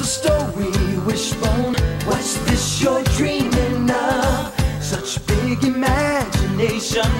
story, Wishbone? What's this you're dreaming of? Such big imagination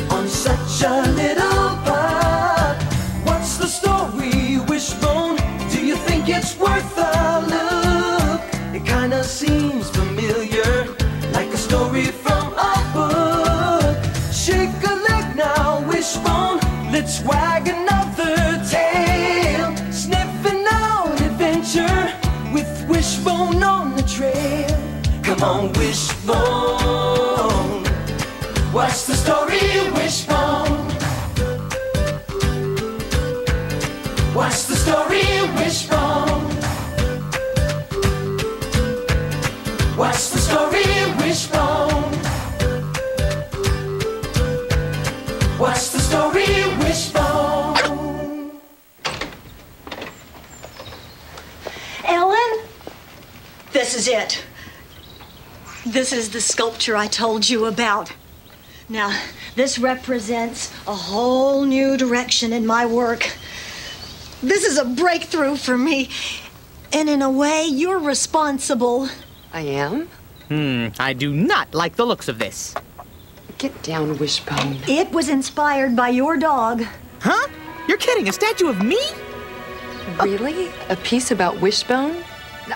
on such a little bud. What's the story, Wishbone? Do you think it's worth a look? It kinda seems familiar, like a story from a book. Shake a leg now, Wishbone, let's wag another tail. Sniffing out adventure with Wishbone on the trail. Come on, Wishbone, what's the story, Wishbone? What's the story, Wishbone? What's the story, Wishbone? What's the story, Wishbone? Ellen? This is it. This is the sculpture I told you about. Now, this represents a whole new direction in my work. This is a breakthrough for me, and in a way, you're responsible. I am? I do not like the looks of this. Get down, Wishbone. It was inspired by your dog. Huh? You're kidding, a statue of me? Really? A piece about Wishbone?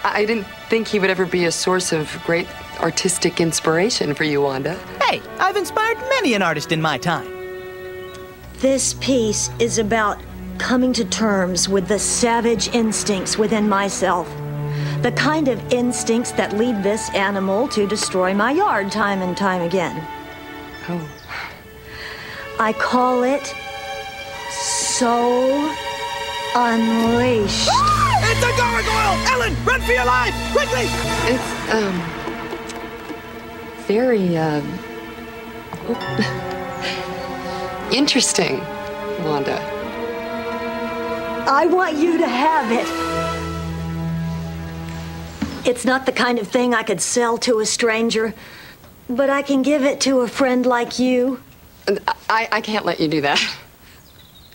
I didn't think he would ever be a source of great artistic inspiration for you, Wanda. Hey, I've inspired many an artist in my time. This piece is about coming to terms with the savage instincts within myself. The kind of instincts that lead this animal to destroy my yard time and time again. Oh. I call it So Unleashed. It's a gargoyle! Ellen, run for your life! Quickly! It's, very, interesting, Wanda. I want you to have it. It's not the kind of thing I could sell to a stranger, but I can give it to a friend like you. I can't let you do that.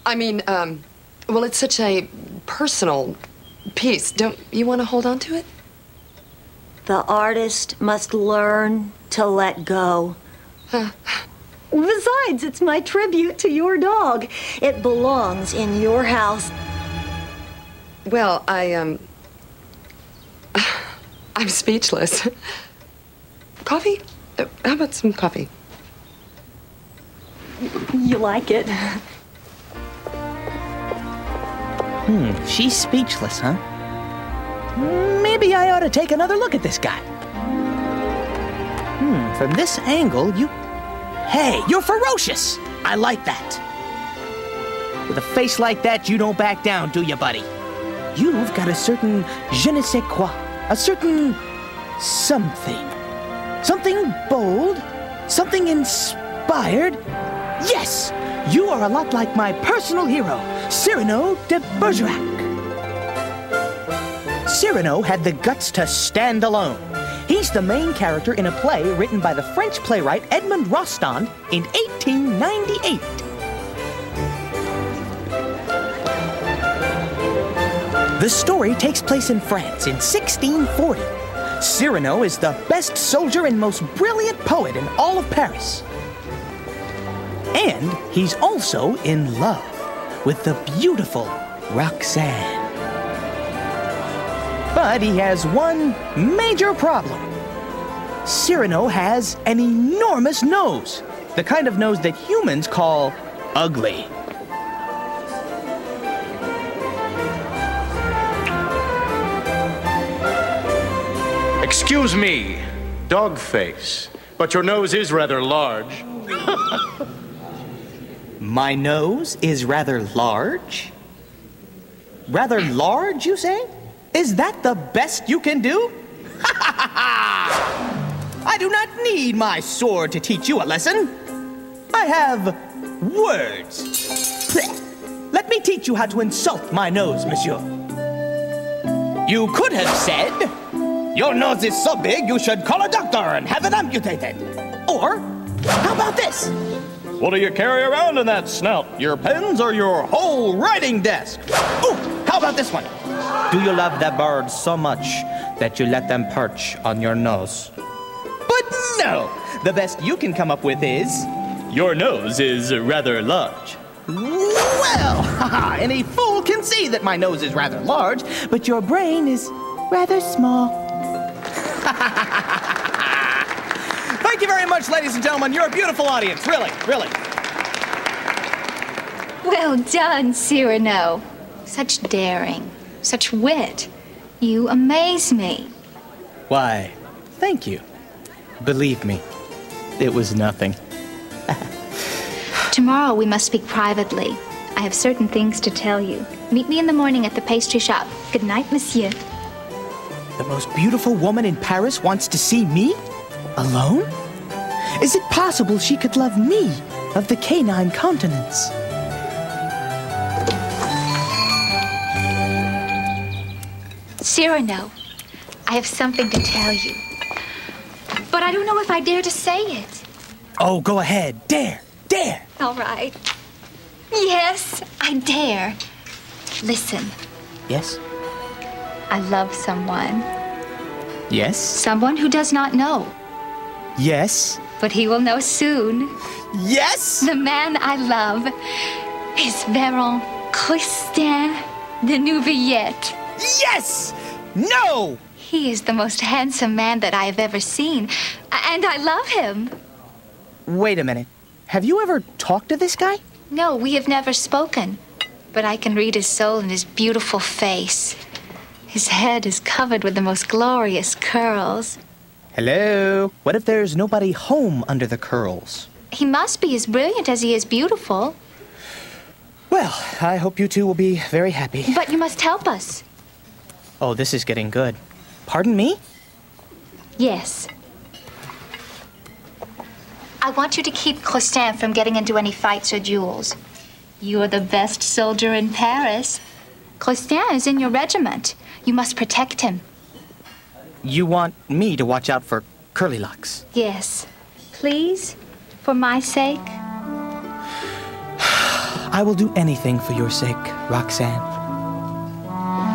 I mean, well, it's such a personal piece. Don't you want to hold on to it? The artist must learn to let go. Besides, it's my tribute to your dog. It belongs in your house. Well, I'm speechless. Coffee? How about some coffee? You like it? She's speechless, huh? Maybe I ought to take another look at this guy. From this angle, Hey, you're ferocious! I like that. With a face like that, you don't back down, do you, buddy? You've got a certain je ne sais quoi, a certain something. Something bold, something inspired. Yes! You are a lot like my personal hero, Cyranose de Bergerac. Cyranose had the guts to stand alone. He's the main character in a play written by the French playwright Edmond Rostand in 1898. The story takes place in France in 1640. Cyranose is the best soldier and most brilliant poet in all of Paris. And he's also in love with the beautiful Roxanne. But he has one major problem. Cyranose has an enormous nose, the kind of nose that humans call ugly. Excuse me, dog face, but your nose is rather large. My nose is rather large? Rather large, you say? Is that the best you can do? I do not need my sword to teach you a lesson. I have words. Let me teach you how to insult my nose, monsieur. You could have said, your nose is so big you should call a doctor and have it amputated. Or, how about this? What do you carry around in that snout? Your pens or your whole writing desk? Ooh, how about this one? Do you love the birds so much that you let them perch on your nose? But no! The best you can come up with is... Your nose is rather large. Well, any fool can see that my nose is rather large, but your brain is rather small. Thank you very much, ladies and gentlemen. You're a beautiful audience, really, really. Well done, Cyranose. Such daring, such wit. You amaze me. Why, thank you. Believe me, it was nothing. Tomorrow we must speak privately. I have certain things to tell you. Meet me in the morning at the pastry shop. Good night, monsieur. The most beautiful woman in Paris wants to see me? Alone? Is it possible she could love me of the canine continents? Cyranose, I have something to tell you. But I don't know if I dare to say it. Oh, go ahead. Dare. Dare. All right. Yes, I dare. Listen. Yes? I love someone. Yes? Someone who does not know. Yes? But he will know soon. Yes? The man I love is Baron Christian de Neuvillette. Yes! No! He is the most handsome man that I have ever seen, and I love him. Wait a minute. Have you ever talked to this guy? No, we have never spoken, but I can read his soul in his beautiful face. His head is covered with the most glorious curls. Hello? What if there's nobody home under the curls? He must be as brilliant as he is beautiful. Well, I hope you two will be very happy. But you must help us. Oh, this is getting good. Pardon me? Yes. I want you to keep Christian from getting into any fights or duels. You are the best soldier in Paris. Christian is in your regiment. You must protect him. You want me to watch out for curly locks? Yes. Please, for my sake. I will do anything for your sake, Roxanne.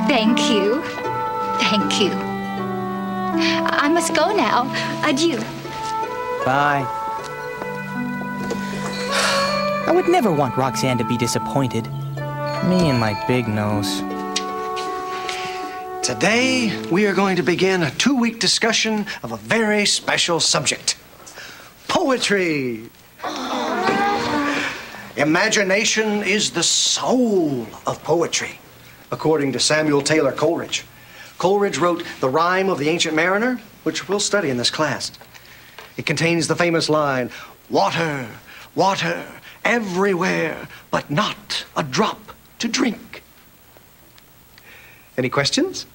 Thank you. Thank you. I must go now. Adieu. Bye. I would never want Roxanne to be disappointed. Me and my big nose. Today, we are going to begin a 2-week discussion of a very special subject. Poetry. Imagination is the soul of poetry, according to Samuel Taylor Coleridge. Coleridge wrote The Rime of the Ancient Mariner, which we'll study in this class. It contains the famous line, "Water, water, everywhere, but not a drop to drink." Any questions?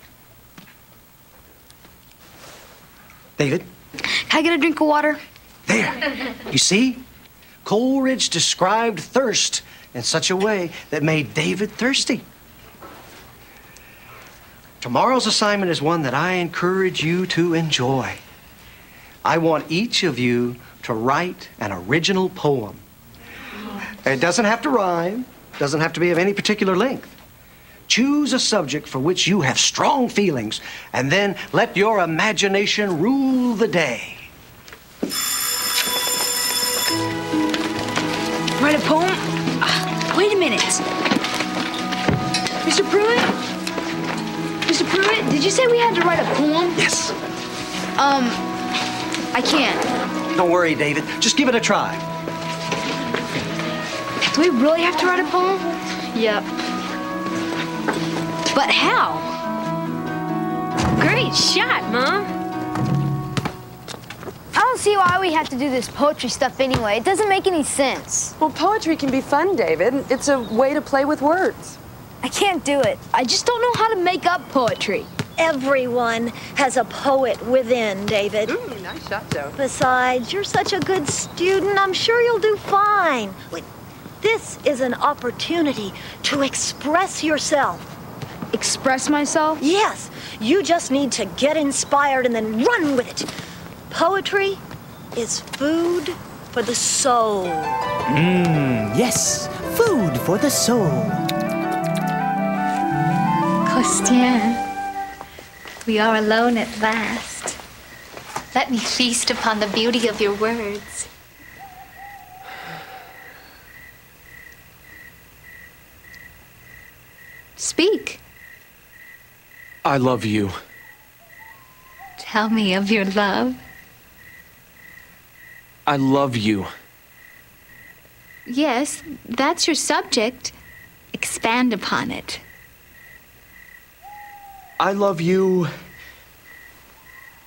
David? Can I get a drink of water? There. You see? Coleridge described thirst in such a way that made David thirsty. Tomorrow's assignment is one that I encourage you to enjoy. I want each of you to write an original poem. It doesn't have to rhyme, doesn't have to be of any particular length. Choose a subject for which you have strong feelings, and then let your imagination rule the day. Write a poem? Wait a minute. Mr. Pruitt? Mr. Pruitt, did you say we had to write a poem? Yes. I can't. Don't worry, David. Just give it a try. Do we really have to write a poem? Yep. But how? Great shot, Mom. I don't see why we have to do this poetry stuff anyway. It doesn't make any sense. Well, poetry can be fun, David. It's a way to play with words. I can't do it. I just don't know how to make up poetry. Everyone has a poet within, David. Ooh, nice shot, Joe. Besides, you're such a good student. I'm sure you'll do fine. This is an opportunity to express yourself. Express myself? Yes, you just need to get inspired and then run with it. Poetry is food for the soul. Yes, food for the soul. Christian, we are alone at last. Let me feast upon the beauty of your words. Speak. I love you. Tell me of your love. I love you. Yes, that's your subject. Expand upon it. I love you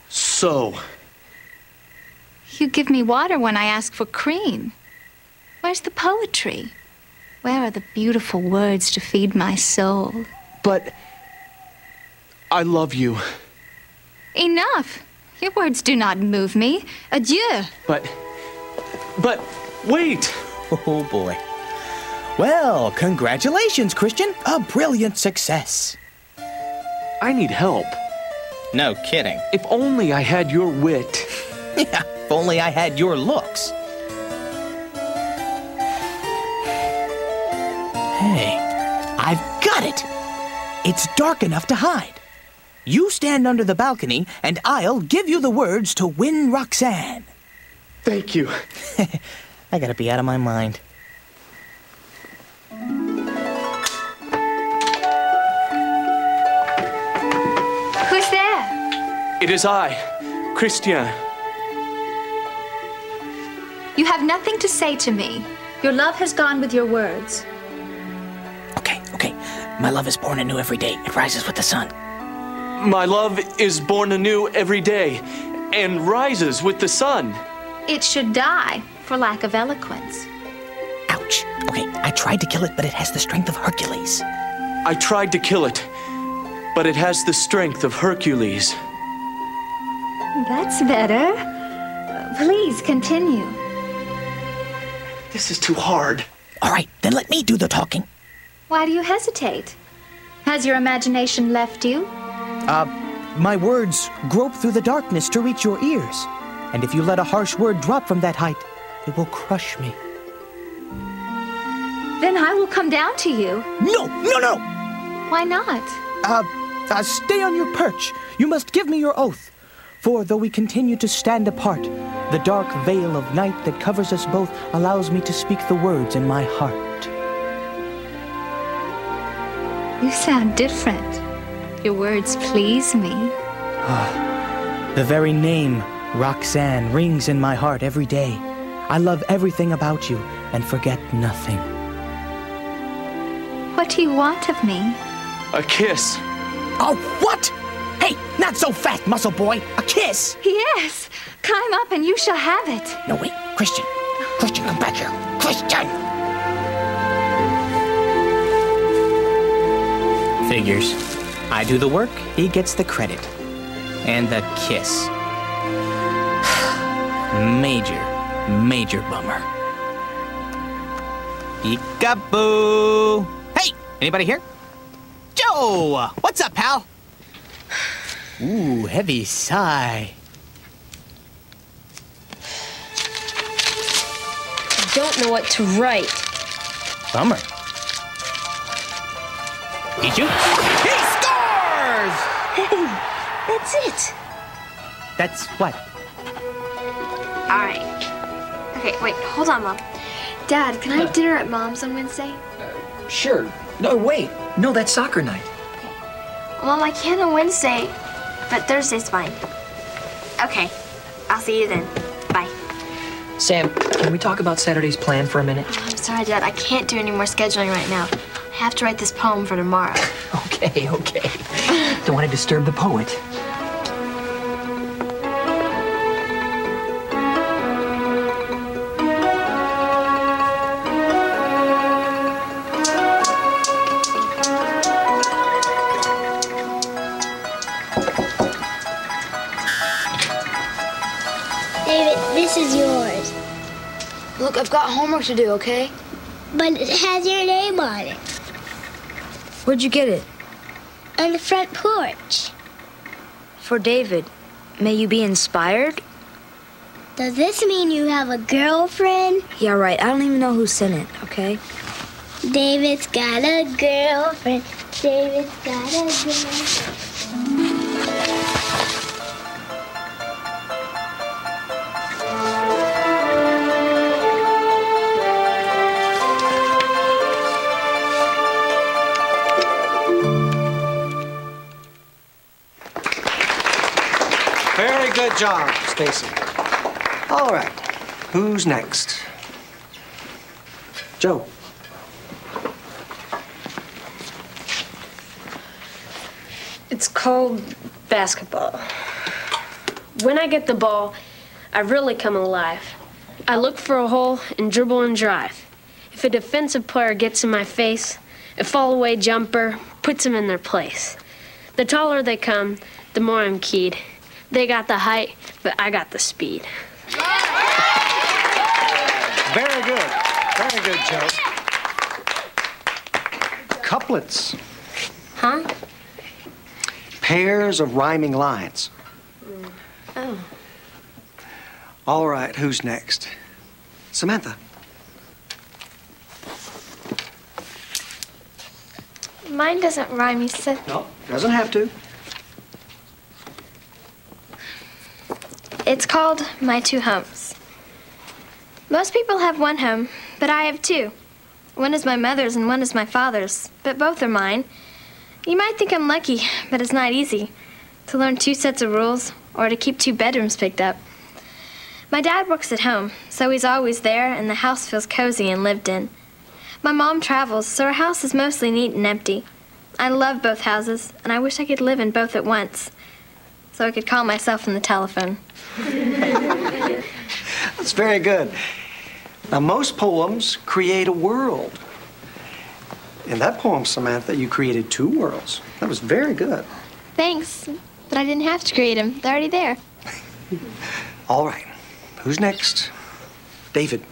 so. You give me water when I ask for cream. Where's the poetry? Where are the beautiful words to feed my soul? But I love you. Enough. Your words do not move me. Adieu. But wait. Oh, boy. Well, congratulations, Christian. A brilliant success. I need help. No kidding. If only I had your wit. Yeah, if only I had your looks. Hey, I've got it. It's dark enough to hide. You stand under the balcony, and I'll give you the words to win Roxanne. Thank you. I gotta be out of my mind. Who's there? It is I, Christian. You have nothing to say to me. Your love has gone with your words. Okay. My love is born anew every day. It rises with the sun. My love is born anew every day and rises with the sun. It should die for lack of eloquence. Ouch. Okay, I tried to kill it, but it has the strength of Hercules. I tried to kill it, but it has the strength of Hercules. That's better. Please continue. This is too hard. All right, then let me do the talking. Why do you hesitate? Has your imagination left you? My words grope through the darkness to reach your ears. And if you let a harsh word drop from that height, it will crush me. Then I will come down to you. No! Why not? Stay on your perch. You must give me your oath. For though we continue to stand apart, the dark veil of night that covers us both allows me to speak the words in my heart. You sound different. Your words please me. The very name, Roxanne, rings in my heart every day. I love everything about you and forget nothing. What do you want of me? A kiss. Oh, what? Hey, not so fast, muscle boy. A kiss? Yes. Climb up and you shall have it. No, wait. Christian, come back here. Christian! Figures. I do the work, he gets the credit. And the kiss. Major bummer. Peekaboo! Hey, anybody here? Joe! What's up, pal? Ooh, heavy sigh. I don't know what to write. Bummer. Did you? He scores! Hey, that's it. That's what? All right. Okay, wait, hold on, Mom. Dad, can I have dinner at Mom's on Wednesday? Sure. No, wait. No, that's soccer night. Mom, I can on Wednesday, but Thursday's fine. Okay, I'll see you then. Bye. Sam, can we talk about Saturday's plan for a minute? I'm sorry, Dad. I can't do any more scheduling right now. I have to write this poem for tomorrow. Okay. Don't want to disturb the poet. David, this is yours. Look, I've got homework to do, okay? But it has your name on it. Where'd you get it? On the front porch. For David. May you be inspired? Does this mean you have a girlfriend? Yeah, right. I don't even know who sent it, okay? David's got a girlfriend. David's got a gun. Very good job, Stacy. All right, who's next? Joe. It's called basketball. When I get the ball, I really come alive. I look for a hole and dribble and drive. If a defensive player gets in my face, a fall-away jumper puts them in their place. The taller they come, the more I'm keyed. They got the height, but I got the speed. Very good. Very good, Joe. Couplets. Huh? Pairs of rhyming lines. Oh. All right, who's next? Samantha. Mine doesn't rhyme, you said. No, doesn't have to. It's called My Two Homes. Most people have one home, but I have two. One is my mother's and one is my father's, but both are mine. You might think I'm lucky, but it's not easy to learn two sets of rules or to keep two bedrooms picked up. My dad works at home, so he's always there and the house feels cozy and lived in. My mom travels, so our house is mostly neat and empty. I love both houses, and I wish I could live in both at once, so I could call myself on the telephone. That's very good. Now, most poems create a world. In that poem, Samantha, you created two worlds. That was very good. Thanks, but I didn't have to create them. They're already there. All right. Who's next? David.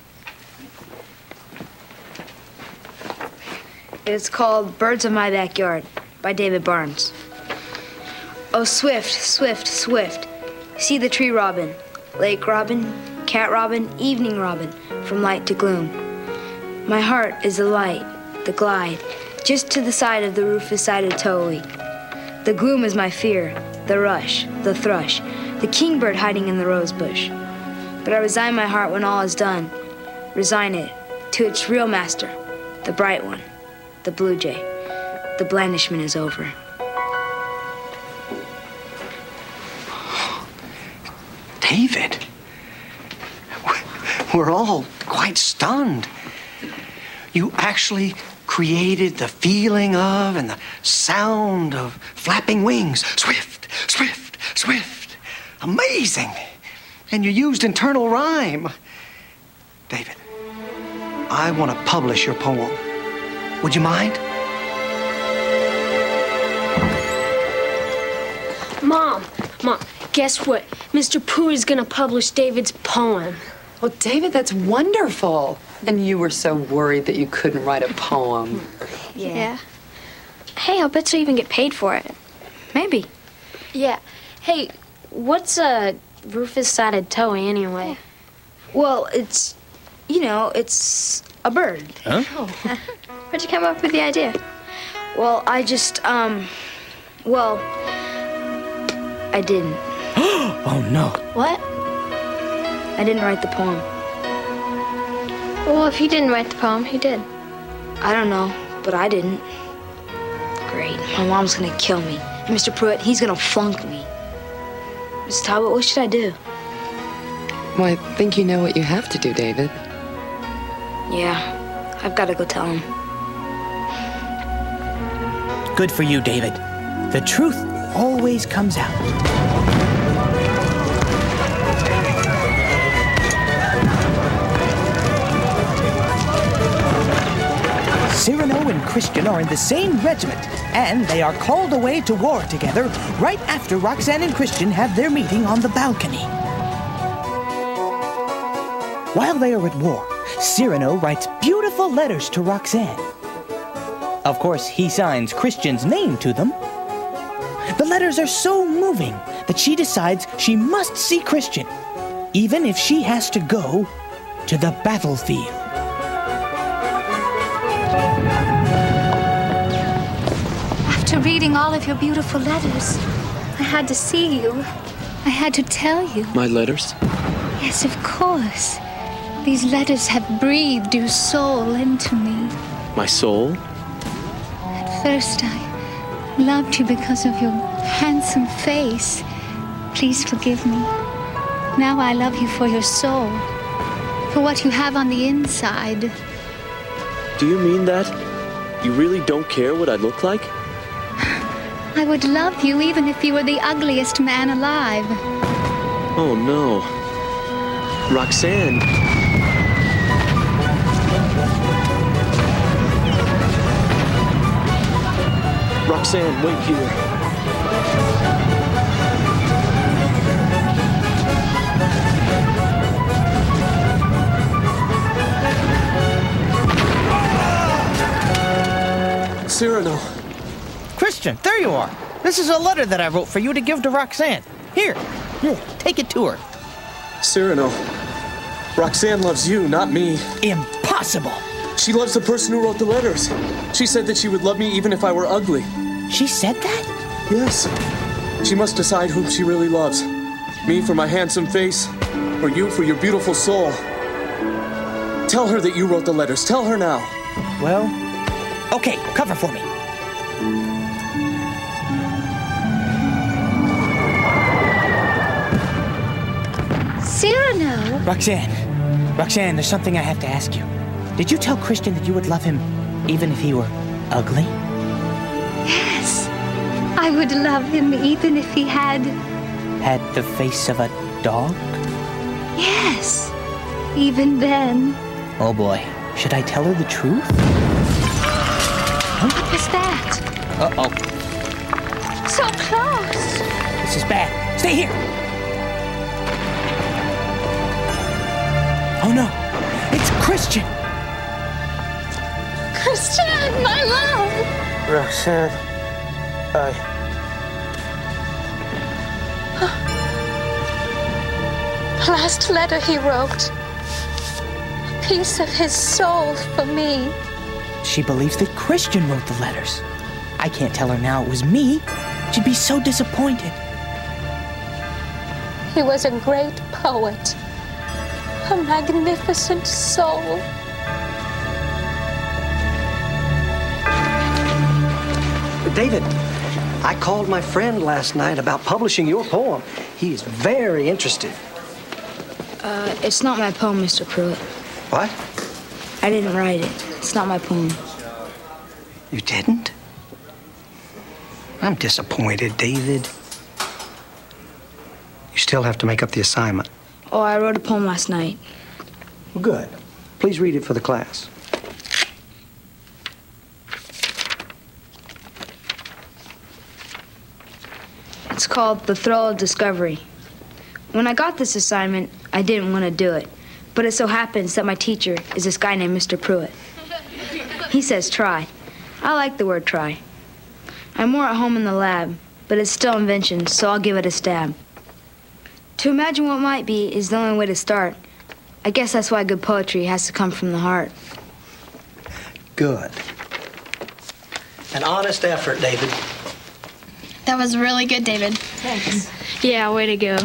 It's called Birds of My Backyard by David Barnes. Oh, swift, swift, swift. See the tree robin, lake robin, cat robin, evening robin, from light to gloom. My heart is the light, the glide, just to the side of the rufous-sided towhee. The gloom is my fear, the rush, the thrush, the kingbird hiding in the rose bush. But I resign my heart when all is done, resign it to its real master, the bright one, the blue jay. The blandishment is over. David, we're all quite stunned. You actually created the feeling of and the sound of flapping wings. Swift, swift, swift. Amazing. And you used internal rhyme. David, I want to publish your poem. Would you mind? Mom, guess what? Mr. Pooh is gonna publish David's poem. Well, David, that's wonderful. And you were so worried that you couldn't write a poem. Yeah. Hey, I'll bet you even get paid for it. Maybe. Yeah. Hey, what's a rufous-sided towhee anyway? Well, it's, it's a bird. Huh? Oh. Where'd you come up with the idea? Well, I just, I didn't. Oh, no. What? I didn't write the poem. Well, if you didn't write the poem, who did? I don't know, but I didn't. Great. My mom's gonna kill me. And Mr. Pruitt, he's gonna flunk me. Miss Talbot, what should I do? Well, I think you know what you have to do, David. Yeah, I've got to go tell him. Good for you, David. The truth always comes out. Cyrano and Christian are in the same regiment, and they are called away to war together right after Roxanne and Christian have their meeting on the balcony. While they are at war, Cyrano writes beautiful letters to Roxanne. Of course, he signs Christian's name to them. The letters are so moving that she decides she must see Christian, even if she has to go to the battlefield. after reading all of your beautiful letters, I had to see you. I had to tell you. My letters? Yes, of course. These letters have breathed your soul into me. My soul? At first, I loved you because of your handsome face. Please forgive me. Now I love you for your soul, for what you have on the inside. Do you mean that? You really don't care what I look like? I would love you even if you were the ugliest man alive. Oh, no. Roxanne. Roxanne, wait here. Cyranose. Christian, there you are. This is a letter that I wrote for you to give to Roxanne. Here, take it to her. Cyranose. Roxanne loves you, not me. Impossible. She loves the person who wrote the letters. She said that she would love me even if I were ugly. She said that? Yes. She must decide whom she really loves. Me for my handsome face, or you for your beautiful soul. Tell her that you wrote the letters. Tell her now. Well, okay, cover for me. Cyranose. Roxanne, there's something I have to ask you. Did you tell Christian that you would love him even if he were ugly? Yes. I would love him even if he had... Had the face of a dog? Yes. Even then. Oh boy. Should I tell her the truth? What was that? Uh-oh. So close. This is bad. Stay here. Oh no. It's Christian. Christian, my love. Roxanne, Last letter he wrote. A piece of his soul for me. She believes that Christian wrote the letters. I can't tell her now it was me. She'd be so disappointed. He was a great poet. A magnificent soul. David, I called my friend last night about publishing your poem. He is very interested. It's not my poem, Mr. Pruitt. What? I didn't write it. It's not my poem. You didn't? I'm disappointed, David. You still have to make up the assignment. Oh, I wrote a poem last night. Good. Please read it for the class. It's called The Thrill of Discovery. When I got this assignment, I didn't want to do it. But it so happens that my teacher is this guy named Mr. Pruitt. He says try. I like the word try. I'm more at home in the lab, but it's still invention, so I'll give it a stab. To imagine what might be is the only way to start. I guess that's why good poetry has to come from the heart. Good. An honest effort, David. That was really good, David. Thanks. Yeah, way to go.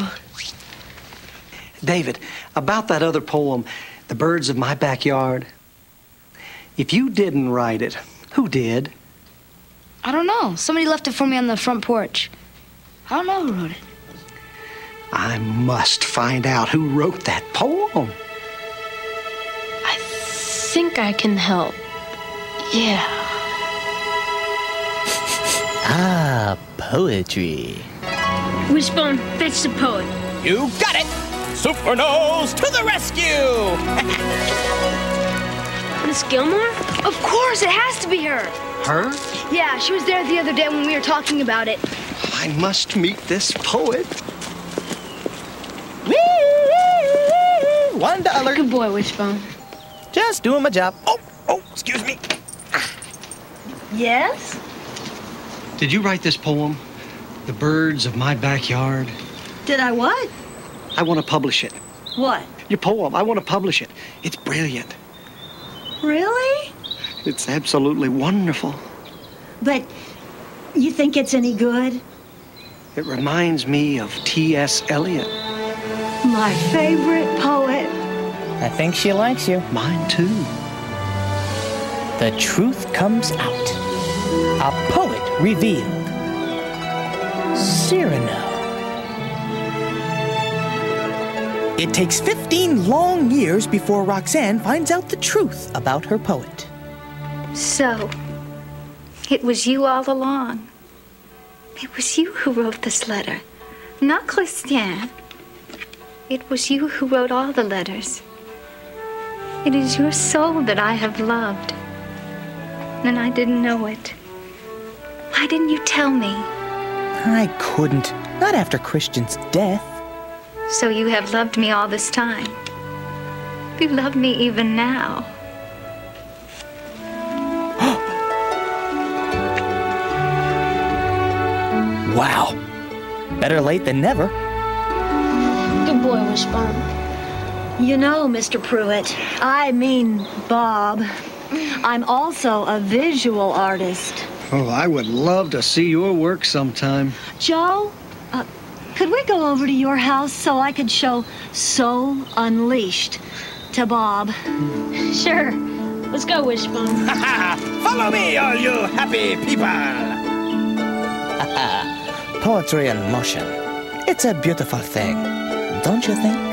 David, about that other poem, The Birds of My Backyard. If you didn't write it, who did? I don't know. Somebody left it for me on the front porch. I don't know who wrote it. I must find out who wrote that poem. I think I can help. Yeah. Ah, poetry. Wishbone, fetch the poet. You got it! Cyranose to the rescue! Miss Gilmore? Of course, it has to be her. Her? Yeah, she was there the other day when we were talking about it. I must meet this poet. $1. Good boy, Wishbone. Just doing my job. Oh, excuse me. Yes? Did you write this poem? The Birds of My Backyard? Did I what? I want to publish it. What? Your poem. I want to publish it. It's brilliant. Really? It's absolutely wonderful. But You think it's any good? It reminds me of T.S. Eliot. My favorite poet. I think she likes you. Mine too. The truth comes out. A poet revealed. Cyranose. It takes 15 long years before Roxanne finds out the truth about her poet. So, it was you all along. It was you who wrote this letter, not Christian. It was you who wrote all the letters. It is your soul that I have loved. And I didn't know it. Why didn't you tell me? I couldn't. Not after Christian's death. So you have loved me all this time. You love me even now. Wow. Better late than never. Good boy, Wishbone. You know, Mr. Pruitt, I mean Bob, I'm also a visual artist. Oh, I would love to see your work sometime. Joe, could we go over to your house so I could show Soul Unleashed to Bob? Sure. Let's go, Wishbone. Follow me, all you happy people! Poetry in motion. It's a beautiful thing, don't you think?